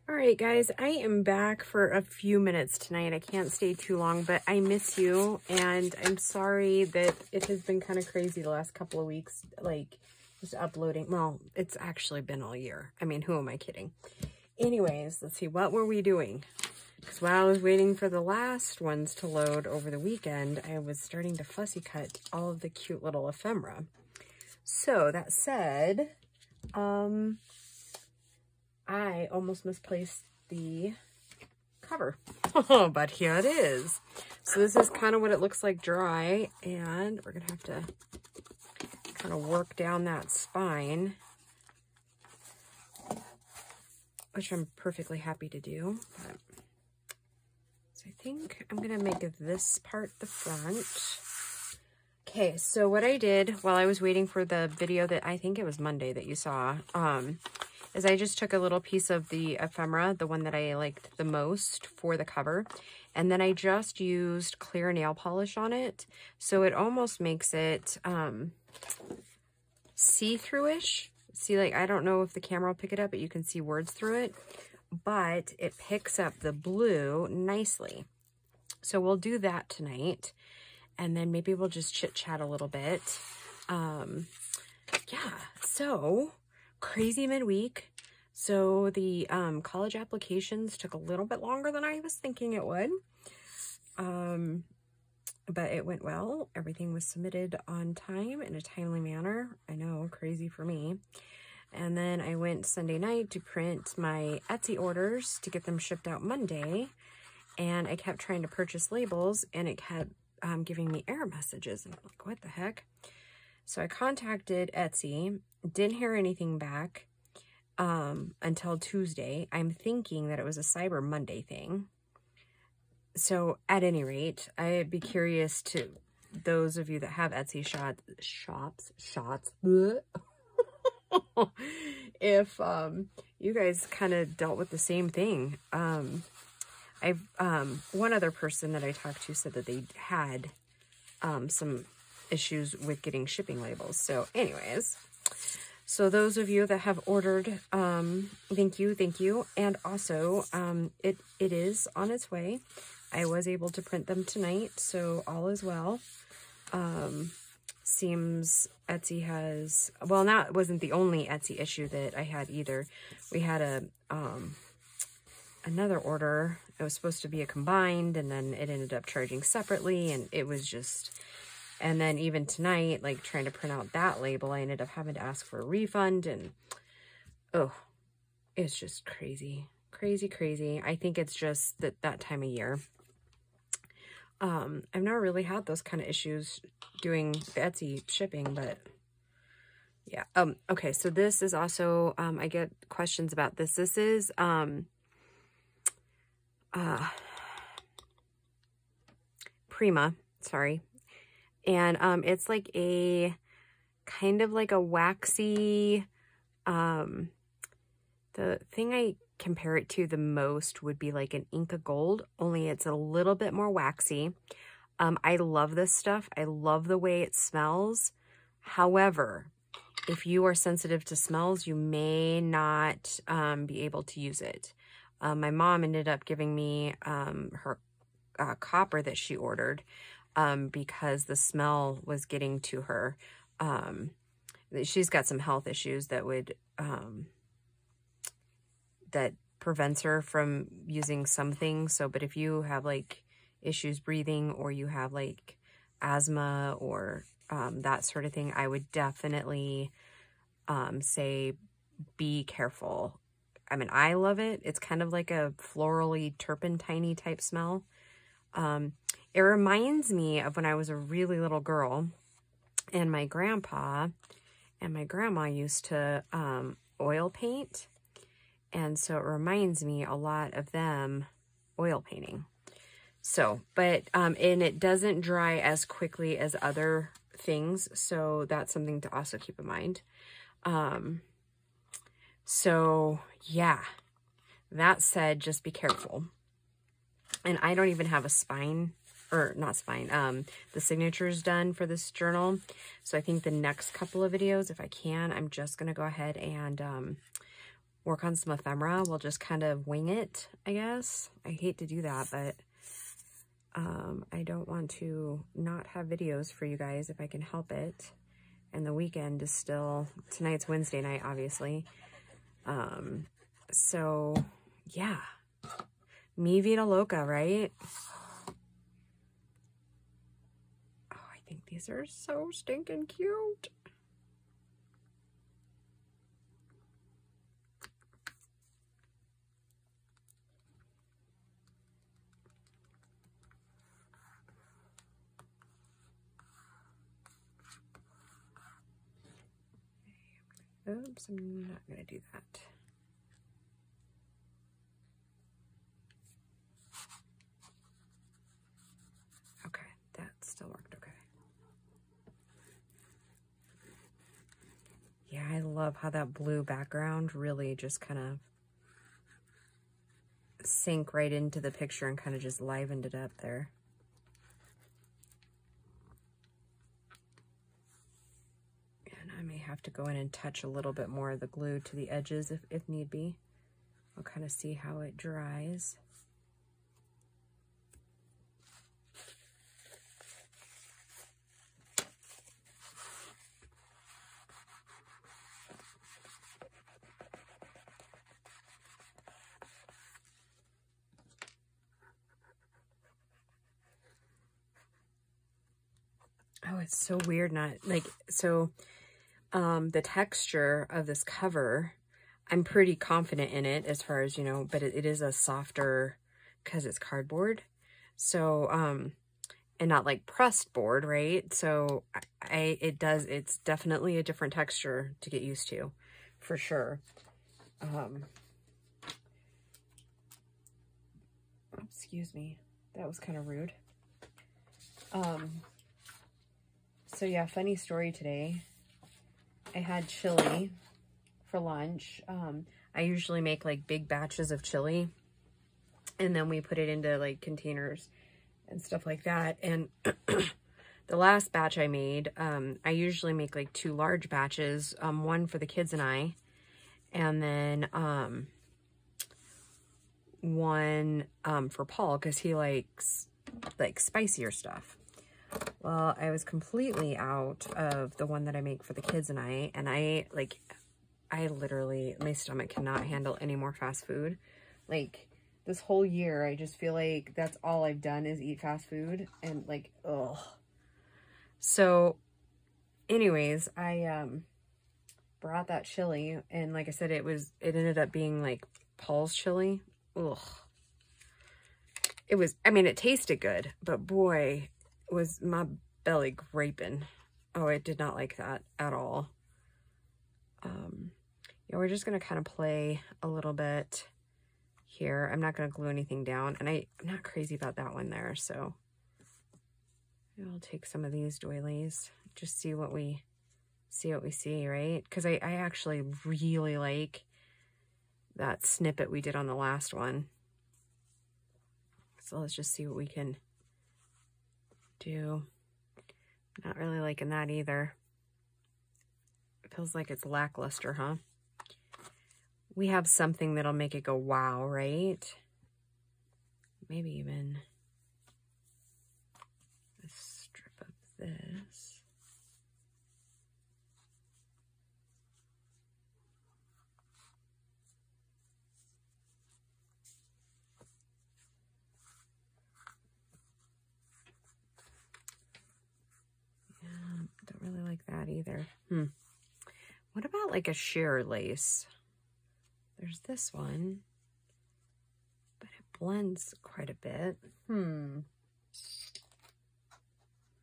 All right, guys, I am back for a few minutes tonight. I can't stay too long, but I miss you, and I'm sorry that it has been kind of crazy the last couple of weeks, like just uploading. Well, it's actually been all year. I mean, who am I kidding? Anyways, let's see, what were we doing? Because while I was waiting for the last ones to load over the weekend, I was starting to fussy cut all of the cute little ephemera. So that said, I almost misplaced the cover, but here it is. So this is kind of what it looks like dry, and we're gonna have to kind of work down that spine, which I'm perfectly happy to do. But, so I think I'm gonna make this part the front. Okay, so what I did while I was waiting for the video that I think it was Monday that you saw, is I just took a little piece of the ephemera, the one that I liked the most for the cover, and then I just used clear nail polish on it. So it almost makes it see-through-ish. See, like, I don't know if the camera will pick it up, but you can see words through it, but it picks up the blue nicely. So we'll do that tonight, and then maybe we'll just chit-chat a little bit. Yeah, so crazy midweek. So the college applications took a little bit longer than I was thinking it would. But it went well. Everything was submitted on time in a timely manner. I know, crazy for me. And then I went Sunday night to print my Etsy orders to get them shipped out Monday. And I kept trying to purchase labels, and it kept giving me error messages. And I'm like, what the heck? So I contacted Etsy, didn't hear anything back until Tuesday. I'm thinking that it was a Cyber Monday thing. So at any rate, I'd be curious to those of you that have Etsy shops, if you guys kind of dealt with the same thing. One other person that I talked to said that they had some issues with getting shipping labels. So anyways, so those of you that have ordered, thank you. And also, it is on its way. I was able to print them tonight, so all is well. Seems Etsy has, well, it wasn't the only Etsy issue that I had either. We had another order. It was supposed to be a combined, and then it ended up charging separately, and it was just, and then even tonight, like trying to print out that label, I ended up having to ask for a refund, and oh, it's just crazy. I think it's just that time of year. I've never really had those kind of issues doing the Etsy shipping, but yeah. Okay, so this is also, I get questions about this. This is, Prima, sorry. And, it's like a, kind of like a waxy, the thing I compare it to the most would be like an Inca Gold, only it's a little bit more waxy. I love this stuff. I love the way it smells. However, if you are sensitive to smells, you may not be able to use it. My mom ended up giving me her copper that she ordered because the smell was getting to her. She's got some health issues that would that prevents her from using some things. So, but if you have like issues breathing, or you have like asthma or that sort of thing, I would definitely say be careful. I mean, I love it. It's kind of like a florally turpentine type smell. It reminds me of when I was a really little girl, and my grandpa and my grandma used to oil paint. And so it reminds me a lot of them oil painting. So, but, and it doesn't dry as quickly as other things. So that's something to also keep in mind. So yeah, that said, just be careful. And I don't even have a spine, or not spine, the signatures done for this journal. So I think the next couple of videos, if I can, I'm just going to go ahead and, work on some ephemera. We'll just kind of wing it, I guess. I hate to do that, but I don't want to not have videos for you guys if I can help it. And the weekend is still, tonight's Wednesday night, obviously. So yeah, mi vida loca, right? Oh, I think these are so stinking cute. Oops, I'm not gonna do that. Okay, that still worked okay. Yeah, I love how that blue background really just kind of sank right into the picture and kind of just livened it up there. And I may have to go in and touch a little bit more of the glue to the edges if need be. I'll kind of see how it dries. Oh, it's so weird not, like, so the texture of this cover, I'm pretty confident in it as far as, you know, but it is a softer, because it's cardboard. So, and not like pressed board, right? So it's definitely a different texture to get used to, for sure. Excuse me, that was kind of rude. So yeah, funny story today. I had chili for lunch. I usually make like big batches of chili, and then we put it into like containers and stuff like that. And the last batch I made, I usually make like 2 large batches, one for the kids and I, and then one for Paul, because he likes like spicier stuff. Well, I was completely out of the one that I make for the kids and I literally, my stomach cannot handle any more fast food. Like, this whole year, I just feel like that's all I've done is eat fast food, and like, ugh. So, anyways, I brought that chili, and like I said, it ended up being like Paul's chili. Ugh. It was, I mean, it tasted good, but boy, was my belly graping. Oh, I did not like that at all. Yeah, we're just gonna kind of play a little bit here. I'm not gonna glue anything down, and I'm not crazy about that one there, so I'll take some of these doilies, just see what we see, right? Because I actually really like that snippet we did on the last one. So let's just see what we can do. Not really liking that either. It feels like it's lackluster, huh? We have something that'll make it go wow, right? Maybe even a strip of this. Don't really like that either. What about like a sheer lace? There's this one, but it blends quite a bit.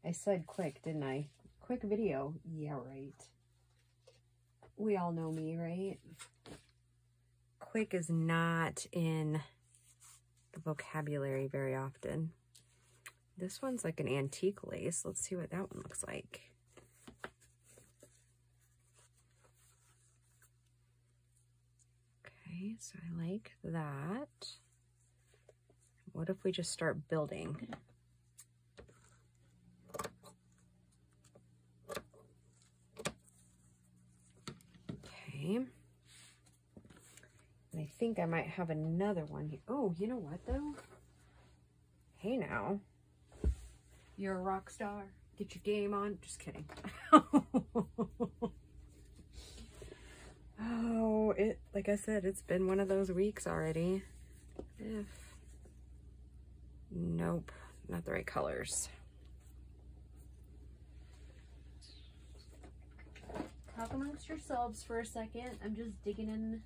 I said quick, didn't I? Quick video. Yeah, right. We all know me, right? Quick is not in the vocabulary very often. This one's like an antique lace. Let's see what that one looks like. Okay, so I like that. What if we just start building? Okay. And I think I might have another one here. Oh, you know what though? Hey now. You're a rock star. Get your game on. Just kidding. Oh, like I said, it's been one of those weeks already. Nope, not the right colors. Talk amongst yourselves for a second. I'm just digging in this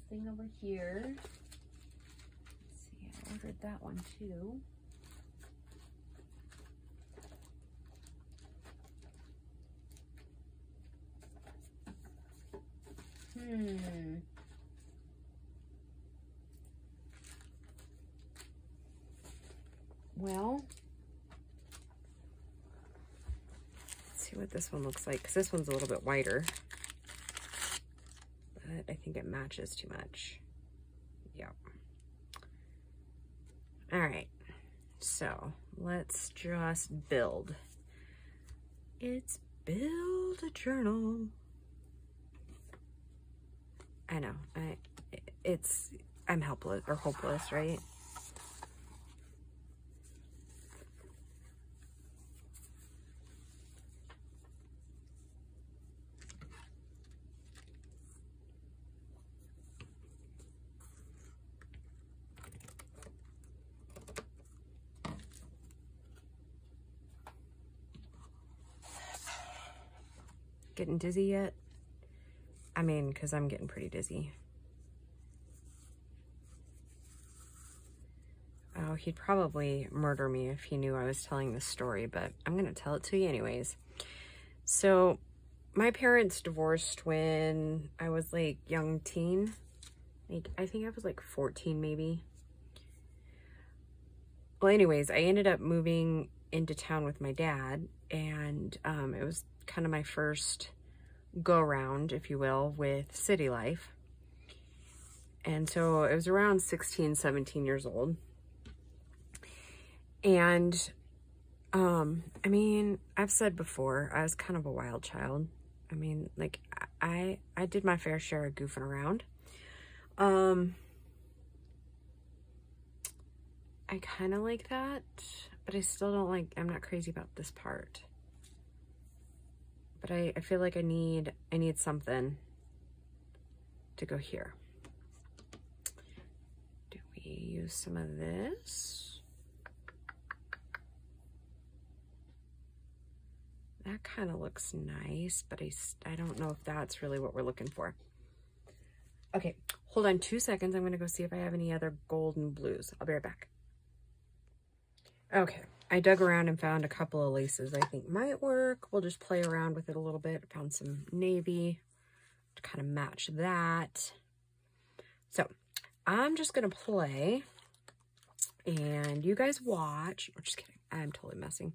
thing over here. Let's see, I ordered that one too. Well, let's see what this one looks like, because this one's a little bit wider, but I think it matches too much. Yep. All right, so let's just build. It's build a journal. I know, I'm helpless or hopeless, right? Getting dizzy yet? I mean, because I'm getting pretty dizzy. Oh, he'd probably murder me if he knew I was telling this story, but I'm going to tell it to you anyways. So, my parents divorced when I was like young teen. Like, I think I was like 14 maybe. Well, anyways, I ended up moving into town with my dad, and it was kind of my first go around, if you will, with city life. And so it was around 16, 17 years old. And, I mean, I've said before, I was kind of a wild child. I mean, like, I did my fair share of goofing around. I kind of like that, but I still don't like, I'm not crazy about this part. But I feel like I need something to go here. Do we use some of this? That kind of looks nice, but I don't know if that's really what we're looking for. Okay, hold on 2 seconds. I'm gonna go see if I have any other gold and blues. I'll be right back. Okay, I dug around and found a couple of laces I think might work. We'll just play around with it a little bit. Found some navy to kind of match that. So I'm just gonna play and you guys watch. Or just kidding, I'm totally messing.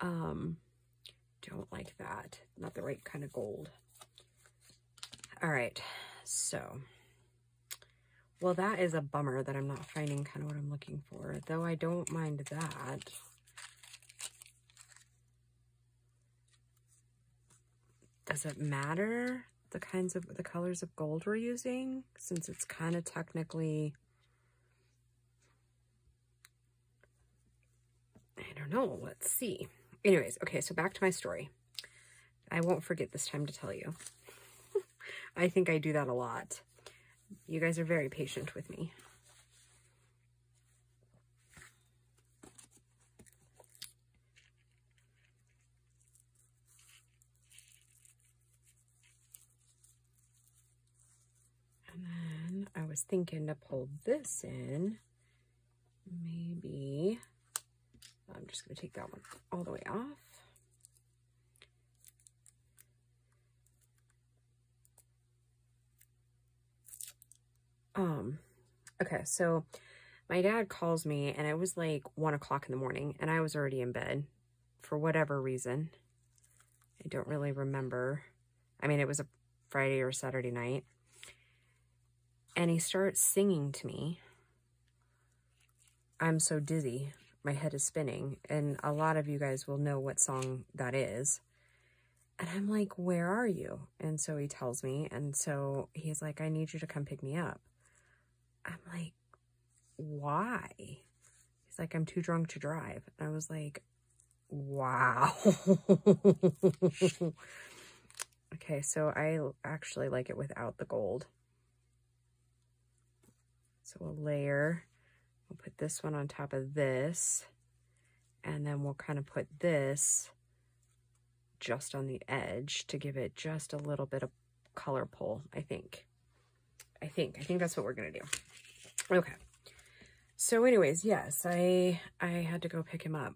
Don't like that. Not the right kind of gold. All right, so, well, that is a bummer that I'm not finding kind of what I'm looking for, though I don't mind that. Does it matter the colors of gold we're using, since it's kind of technically, I don't know, let's see. Anyways, okay, so back to my story. I won't forget this time to tell you. I think I do that a lot. You guys are very patient with me. And then I was thinking to pull this in. Maybe, I'm just going to take that one all the way off. Okay, so my dad calls me and it was like 1 o'clock in the morning and I was already in bed for whatever reason. I don't really remember. I mean, it was a Friday or Saturday night. And he starts singing to me. I'm so dizzy. My head is spinning. And a lot of you guys will know what song that is. And I'm like, where are you? And so he tells me. And so he's like, I need you to come pick me up. I'm like, why? He's like, I'm too drunk to drive. And I was like, wow. Okay, so I actually like it without the gold. So we'll layer. We'll put this one on top of this. And then we'll kind of put this just on the edge to give it just a little bit of color pull, I think. I think that's what we're gonna do. Okay. So anyways, yes, I had to go pick him up.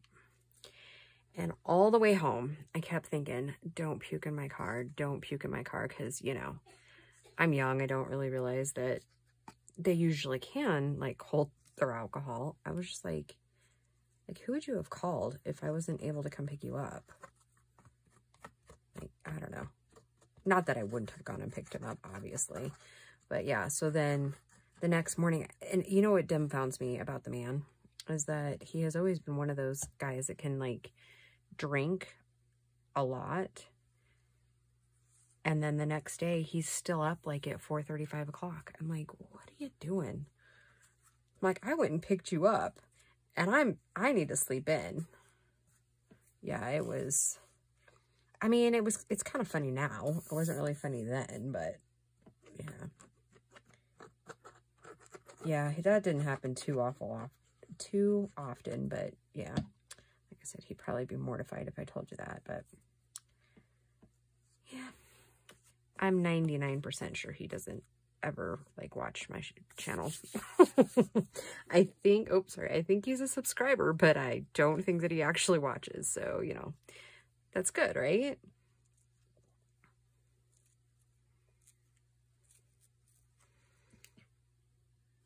And all the way home, I kept thinking, don't puke in my car, don't puke in my car, because, you know, I'm young. I don't really realize that they usually can, like, hold their alcohol. I was just like, who would you have called if I wasn't able to come pick you up? Like, I don't know. Not that I wouldn't have gone and picked him up, obviously. But yeah, so then the next morning, and you know what dumbfounds me about the man is that he has always been one of those guys that can, like, drink a lot. And then the next day, he's still up, like, at 4:30, 5 o'clock. I'm like, what are you doing? I'm like, I went and picked you up, and I need to sleep in. Yeah, it was... I mean, it's kind of funny now. It wasn't really funny then, but yeah. Yeah, that didn't happen too often, but yeah. Like I said, he'd probably be mortified if I told you that, but yeah. I'm 99% sure he doesn't ever, like, watch my channel. I think he's a subscriber, but I don't think that he actually watches, so, you know. That's good, right?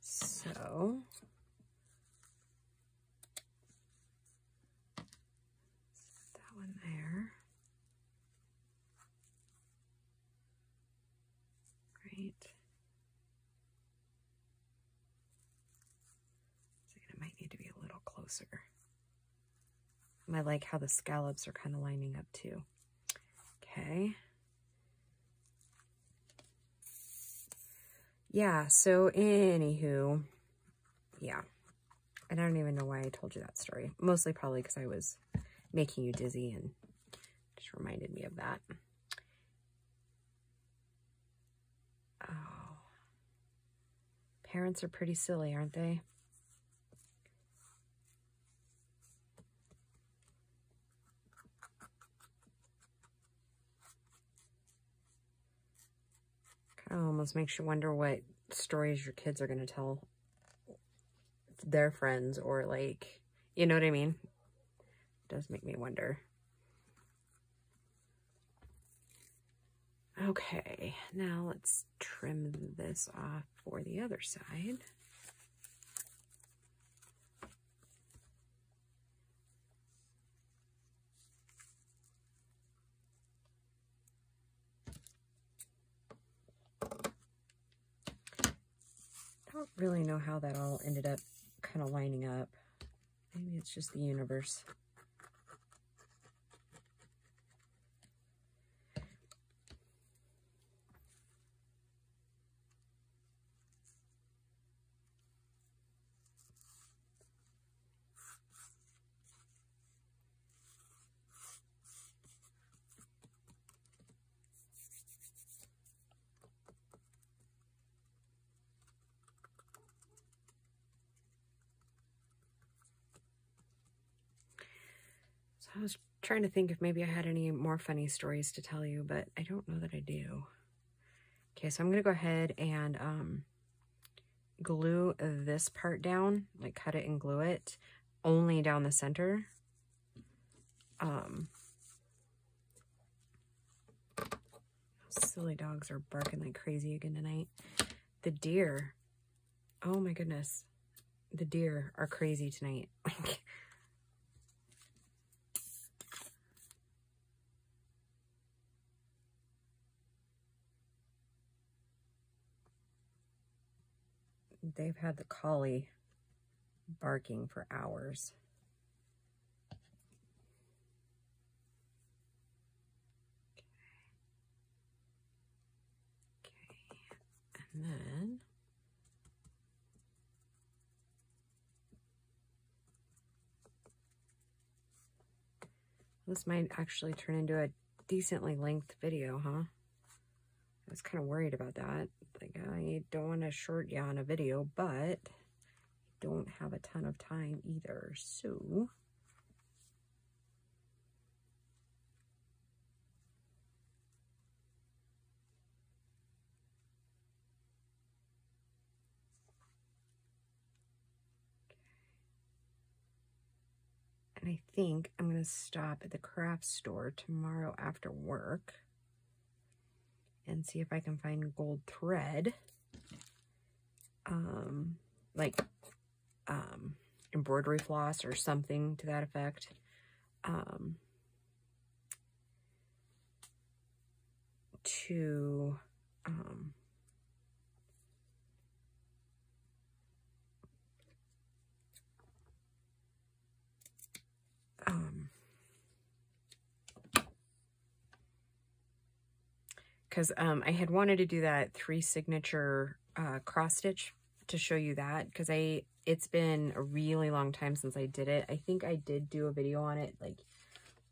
So, set that one there. Great. So it might need to be a little closer. And I like how the scallops are kind of lining up too. Okay. Yeah, so anywho, yeah. And I don't even know why I told you that story. Mostly probably because I was making you dizzy and just reminded me of that. Oh. Parents are pretty silly, aren't they? Kind of almost makes you wonder what stories your kids are going to tell their friends, or, like, you know what I mean? It does make me wonder. Okay, now let's trim this off for the other side. I don't really know how that all ended up kind of lining up. Maybe it's just the universe. I was trying to think if maybe I had any more funny stories to tell you, but I don't know that I do. Okay, so I'm going to go ahead and glue this part down, like cut it and glue it, only down the center. Silly dogs are barking like crazy again tonight. The deer, oh my goodness, the deer are crazy tonight. They've had the collie barking for hours. And then this might actually turn into a decently length video, huh? I was kind of worried about that. Like, I don't want to short you on a video, but I don't have a ton of time either. So and I think I'm going to stop at the craft store tomorrow after work and see if I can find gold thread, like embroidery floss or something to that effect. Because I had wanted to do that 3 signature cross stitch to show you that, because it's been a really long time since I did it. I think I did do a video on it like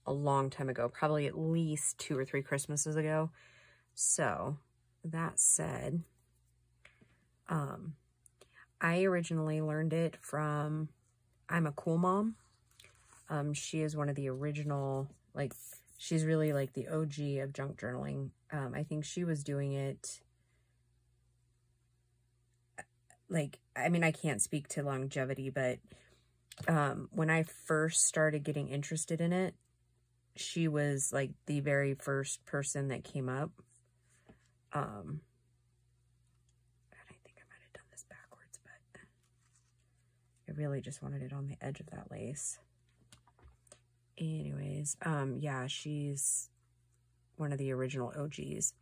a long time ago, probably at least 2 or 3 Christmases ago. So that said, I originally learned it from I'm a Cool Mom. She is one of the original, like, she's really like the OG of junk journaling. I think she was doing it, like, I mean, I can't speak to longevity, but when I first started getting interested in it, she was like the very first person that came up. And I think I might have done this backwards, but I really just wanted it on the edge of that lace. Anyways, yeah, she's one of the original OGs,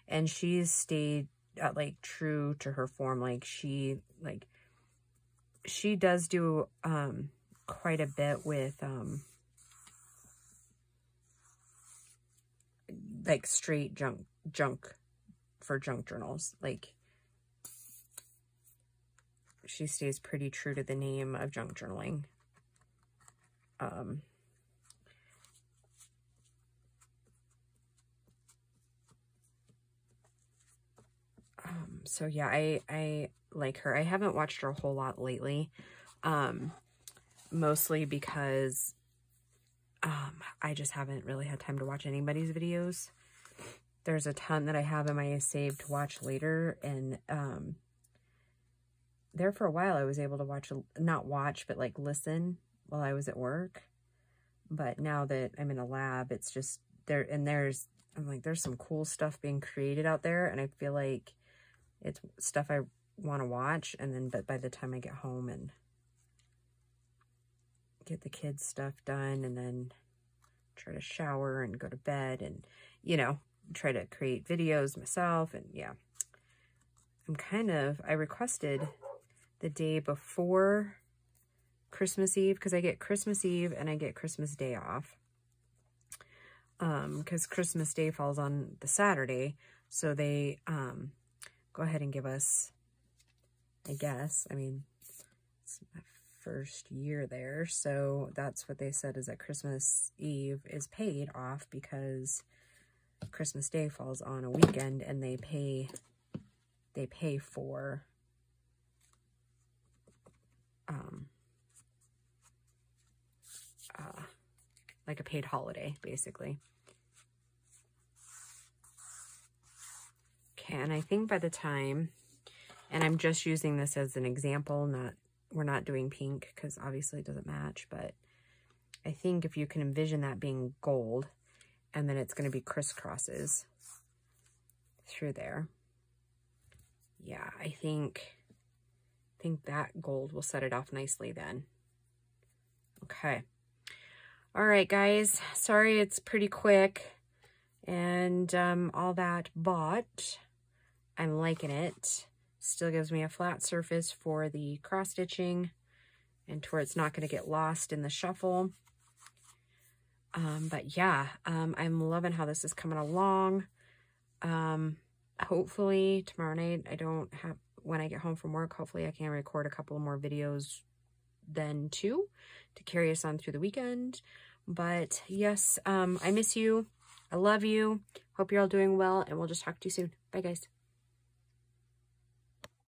and she's stayed like true to her form. Like she does do quite a bit with like straight junk for junk journals. Like she stays pretty true to the name of junk journaling. So yeah, I like her. I haven't watched her a whole lot lately, mostly because I just haven't really had time to watch anybody's videos. There's a ton that I have in my save to watch later, and there for a while I was able to watch, not watch, but like listen while I was at work. But now that I'm in a lab, it's just there, and I'm like, there's some cool stuff being created out there, and I feel like it's stuff I want to watch, and then, but by the time I get home and get the kids' stuff done, and then try to shower and go to bed, and, you know, try to create videos myself, and yeah. I requested the day before Christmas Eve, because I get Christmas Eve and I get Christmas Day off. Because Christmas Day falls on the Saturday, so they, go ahead and give us, I guess, I mean, it's my first year there, so that's what they said, is that Christmas Eve is paid off because Christmas Day falls on a weekend, and they pay for like a paid holiday, basically. Okay, and I think by the time, and I'm just using this as an example, we're not doing pink because obviously it doesn't match, but I think if you can envision that being gold, and then it's going to be crisscrosses through there. Yeah, I think that gold will set it off nicely then. Okay. All right, guys. Sorry it's pretty quick and all that, but I'm liking it. Still gives me a flat surface for the cross stitching and to where it's not going to get lost in the shuffle. But yeah, I'm loving how this is coming along. hopefully tomorrow night, when I get home from work, hopefully I can record a couple more videos then too, to carry us on through the weekend. But yes, I miss you. I love you. Hope you're all doing well, and we'll just talk to you soon. Bye, guys.